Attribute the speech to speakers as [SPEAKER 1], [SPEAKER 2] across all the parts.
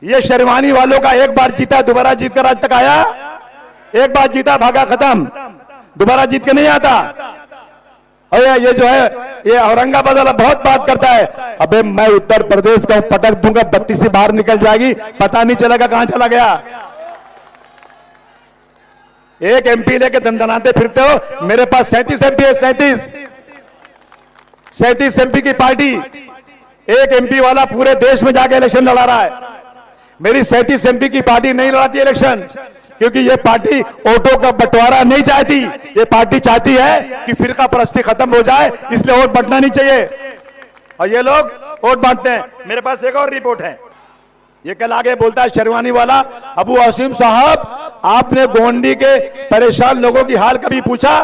[SPEAKER 1] ये शेरवानी वालों का एक बार जीता दोबारा जीत कर आज तक आया? एक बार जीता भागा खत्म, दोबारा जीत के नहीं आता। और ये जो है ये औरंगाबाद वाला बहुत बात करता है, अबे मैं उत्तर प्रदेश का पटक दूंगा, 32 से बाहर निकल जाएगी, पता नहीं चलेगा कहां चला गया। एक एमपी लेके दंदनाते फिरते हो, मेरे पास 37 एमपी है, 37 एमपी की पार्टी। एक एमपी वाला पूरे देश में जाके इलेक्शन लड़ा रहा है। मेरी 37 एमपी की पार्टी नहीं लड़ाती इलेक्शन, क्योंकि ये पार्टी वोटों का बंटवारा नहीं चाहती। ये पार्टी चाहती है कि फिरका परस्ती खत्म हो जाए, इसलिए वोट बांटना नहीं चाहिए, और ये लोग वोट बांटते हैं। मेरे पास एक और रिपोर्ट है, ये कल आगे बोलता है शेरवानी वाला, अबू आसिम साहब आपने गोंडी के परेशान लोगों की हाल कभी पूछा?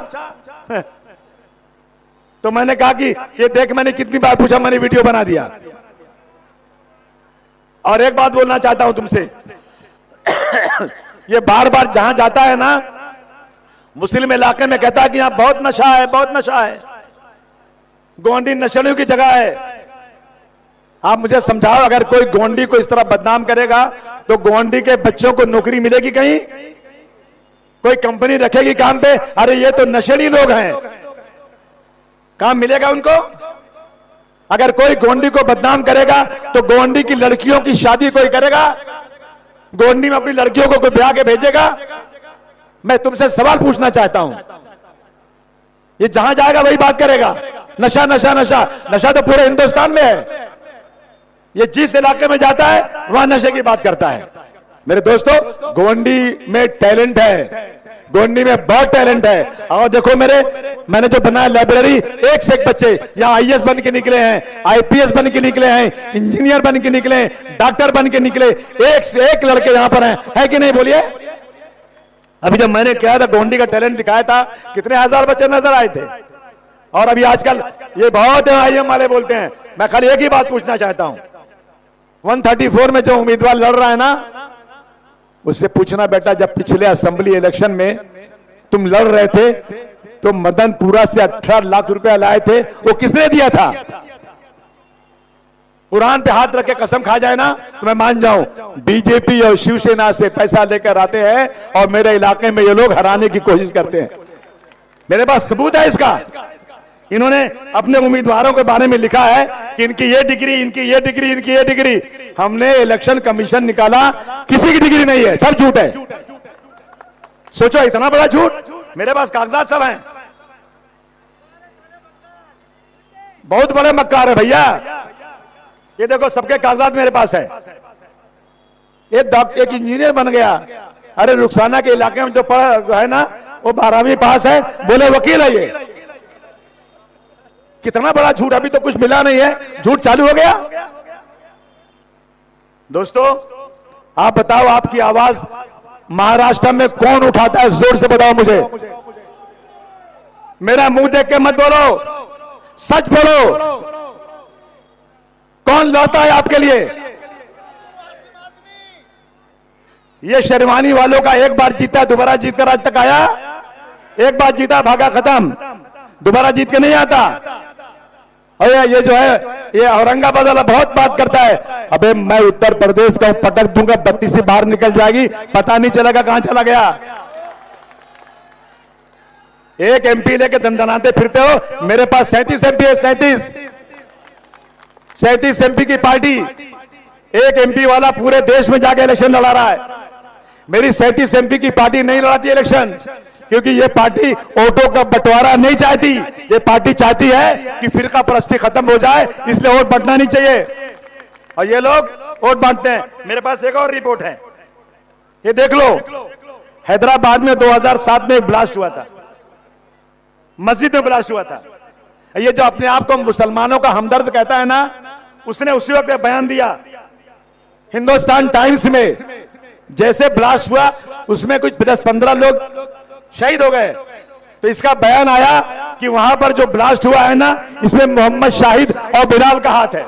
[SPEAKER 1] तो मैंने कहा कि ये देख, मैंने कितनी बार पूछा, मैंने वीडियो बना दिया। और एक बात बोलना चाहता हूं तुमसे, ये बार बार जहां जाता है ना, मुस्लिम इलाके में कहता है कि यहां बहुत नशा है, बहुत नशा है, गोंडी नशेड़ियों की जगह है। आप मुझे समझाओ, अगर कोई गोंडी को इस तरह बदनाम करेगा तो गोंडी के बच्चों को नौकरी मिलेगी कहीं? कोई कंपनी रखेगी काम पे? अरे ये तो नशेड़ी लोग हैं, काम मिलेगा उनको? अगर कोई गोंडी को बदनाम करेगा तो गोंडी की लड़कियों की शादी कोई करेगा? गोंडी में अपनी लड़कियों को कोई ब्याह के भेजेगा? मैं तुमसे सवाल पूछना चाहता हूं, ये जहां जाएगा वही बात करेगा, नशा नशा नशा। नशा तो पूरे हिंदुस्तान में है, ये जिस इलाके में जाता है वहां नशे की बात करता है। मेरे दोस्तों, गोंडी में टैलेंट है, गोंडी में बहुत टैलेंट है। और देखो मैंने जो बनाया लाइब्रेरी, एक से एक बच्चे यहाँ आईएएस बन के निकले हैं, आईपीएस बन के निकले हैं, इंजीनियर बन के निकले, डॉक्टर बन के निकले, एक से एक लड़के यहाँ पर हैं, है कि नहीं बोलिए? अभी जब मैंने कहा था गोंडी का टैलेंट दिखाया था, कितने हजार बच्चे नजर आए थे। और अभी आजकल ये बहुत आईएम वाले बोलते हैं। मैं खाली एक ही बात पूछना चाहता हूं, 134 में जो उम्मीदवार लड़ रहा है ना, उससे पूछना बेटा, जब पिछले असेंबली इलेक्शन में तुम लड़ रहे थे तो मदनपुरा से 18 लाख रुपया लाए थे, वो किसने दिया था? कुरान पे हाथ रख के कसम खा जाए ना तो मैं मान जाऊं, बीजेपी और शिवसेना से पैसा लेकर आते हैं और मेरे इलाके में ये लोग हराने की कोशिश करते हैं। मेरे पास सबूत है इसका। इन्होंने अपने उम्मीदवारों के बारे में लिखा है कि इनकी ये डिग्री, इनकी ये डिग्री, इनकी ये डिग्री। हमने इलेक्शन कमीशन निकाला, किसी की डिग्री नहीं है, सब झूठ है। सोचो, इतना बड़ा झूठ। मेरे पास कागजात सब हैं, बहुत बड़े मक्कार है भैया। ये देखो, सबके कागजात मेरे पास है। एक इंजीनियर बन गया, अरे रुखसाना के इलाके में जो पढ़ा है ना, वो 12वीं पास है, बोले वकील है। ये कितना बड़ा झूठ, अभी तो कुछ मिला नहीं है, झूठ चालू हो गया। दोस्तों, आप बताओ, आपकी आवाज महाराष्ट्र में कौन उठाता है? जोर से बताओ मुझे। मेरा मुंह देख के मत बोलो, सच बोलो, कौन लड़ता है आपके लिए? ये शेरवानी वालों का एक बार जीता दोबारा जीत कर आज तक आया? एक बार जीता भागा खत्म, दोबारा जीत के नहीं आता। और ये जो है ये औरंगाबाद वाला बहुत बात करता है, अबे मैं उत्तर प्रदेश का पटक दूंगा, 32 से बाहर निकल जाएगी, पता नहीं चलेगा कहां चला गया। एक एमपी लेके दंदनाते फिरते हो, मेरे पास 37 एमपी है, 37 एमपी की पार्टी। एक एमपी वाला पूरे देश में जाके इलेक्शन लड़ा रहा है। मेरी 37 एमपी की पार्टी नहीं लड़ाती इलेक्शन, क्योंकि ये पार्टी वोटों का बंटवारा नहीं चाहती। ये पार्टी चाहती है कि फिरका परस्ती खत्म हो जाए, इसलिए वोट बांटना नहीं चाहिए, और ये लोग वोट बांटते हैं। मेरे पास एक और रिपोर्ट है, ये देख लो। हैदराबाद में 2007 में एक ब्लास्ट हुआ था, मस्जिद में ब्लास्ट हुआ था। ये जो अपने आप को मुसलमानों का हमदर्द कहता है ना, उसने उसी वक्त बयान दिया हिंदुस्तान टाइम्स में। जैसे ब्लास्ट हुआ उसमें कुछ 10-15 लोग शहीद हो गए, तो इसका बयान आया कि वहां पर जो ब्लास्ट हुआ है ना, इसमें मोहम्मद शाहिद और बिलाल का हाथ है।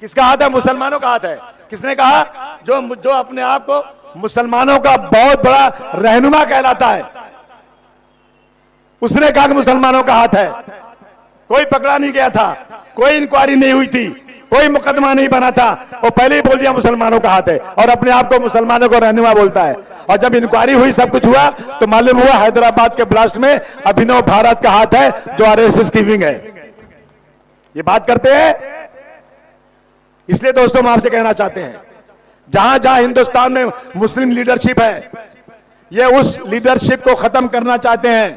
[SPEAKER 1] किसका हाथ है? मुसलमानों का हाथ है। किसने कहा? जो अपने आप को मुसलमानों का बहुत बड़ा रहनुमा कहलाता है, उसने कहा कि मुसलमानों का हाथ है। कोई पकड़ा नहीं गया था, कोई इंक्वायरी नहीं हुई थी, कोई मुकदमा नहीं बना था, वो पहले ही बोल दिया मुसलमानों का हाथ है, और अपने आप को मुसलमानों को रहनुमा बोलता है। और जब इंक्वायरी हुई, सब कुछ हुआ, तो मालूम हुआ हैदराबाद के ब्लास्ट में अभिनव भारत का हाथ है, जो आरएसएस की विंग है। ये बात करते हैं। इसलिए दोस्तों, हम आपसे कहना चाहते हैं, जहां जहां हिंदुस्तान में मुस्लिम लीडरशिप है, ये उस लीडरशिप को खत्म करना चाहते हैं।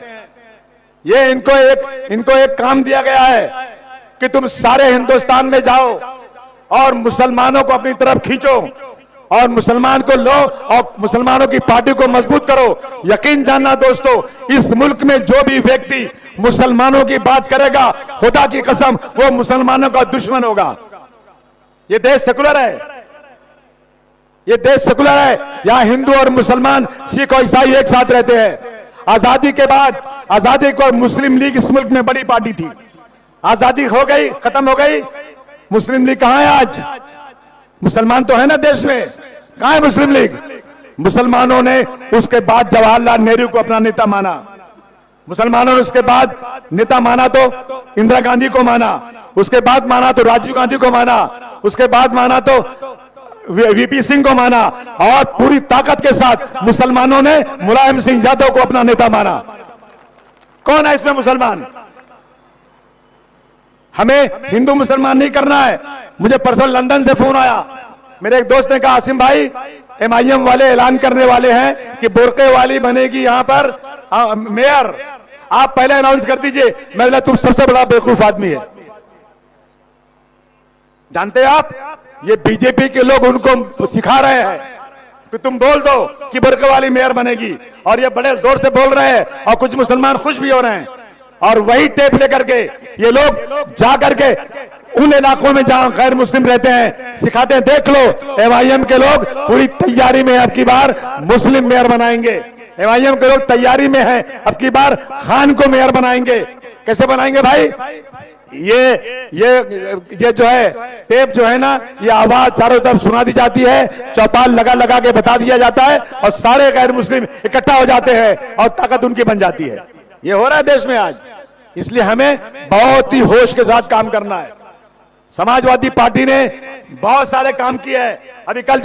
[SPEAKER 1] ये इनको एक काम दिया गया है कि तुम सारे हिंदुस्तान में जाओ और मुसलमानों को अपनी तरफ खींचो और मुसलमान को लो और मुसलमानों की पार्टी को मजबूत करो। यकीन जानना दोस्तों, इस मुल्क में जो भी व्यक्ति मुसलमानों की बात करेगा, खुदा की कसम, वो मुसलमानों का दुश्मन होगा। ये देश सेकुलर है, ये देश सेकुलर है। यहां हिंदू और मुसलमान, सिख और ईसाई एक साथ रहते हैं। आजादी के बाद, आजादी को मुस्लिम लीग इस मुल्क में बड़ी पार्टी थी। आजादी हो गई, खत्म हो गई, मुस्लिम लीग कहां है आज? मुसलमान तो है ना देश में, कहां है मुस्लिम लीग? मुसलमानों ने उसके बाद जवाहरलाल नेहरू को अपना नेता माना, मुसलमानों ने उसके बाद नेता माना तो इंदिरा गांधी को माना, उसके बाद माना तो राजीव गांधी को माना, उसके बाद माना तो वीपी सिंह को माना, और पूरी ताकत के साथ मुसलमानों ने मुलायम सिंह यादव को अपना नेता माना। कौन है इसमें मुसलमान? हमें हिंदू मुसलमान नहीं करना है। मुझे परसों लंदन से फोन आया, मेरे एक दोस्त ने कहा, आसिम भाई, एमआईएम वाले ऐलान करने वाले हैं कि बुर्के वाली बनेगी यहां पर मेयर, आप पहले अनाउंस कर दीजिए। मैं बोला, तुम सबसे बड़ा बेवकूफ आदमी है। जानते हैं आप, ये बीजेपी के लोग उनको सिखा रहे हैं कि तुम बोल दो कि बुर्के वाली मेयर बनेगी, और ये बड़े जोर से बोल रहे हैं, और कुछ मुसलमान खुश भी हो रहे हैं। और वही टेप लेकर के ये लोग जा करके उन इलाकों में जहां गैर मुस्लिम रहते हैं सिखाते हैं, देख लो एमआईएम के लोग पूरी तैयारी में अब की बार मुस्लिम मेयर बनाएंगे। एमआईएम के लोग तैयारी में हैं, अब की बार खान को मेयर बनाएंगे। कैसे बनाएंगे भाई? ये जो है टेप जो है ना, ये आवाज चारों तरफ सुना दी जाती है, चौपाल लगा लगा के बता दिया जाता है, और सारे गैर मुस्लिम इकट्ठा हो जाते हैं और ताकत उनकी बन जाती है। ये हो रहा है देश में आज। इसलिए हमें बहुत ही होश के साथ काम करना है। समाजवादी पार्टी ने बहुत सारे काम किए हैं। अभी कल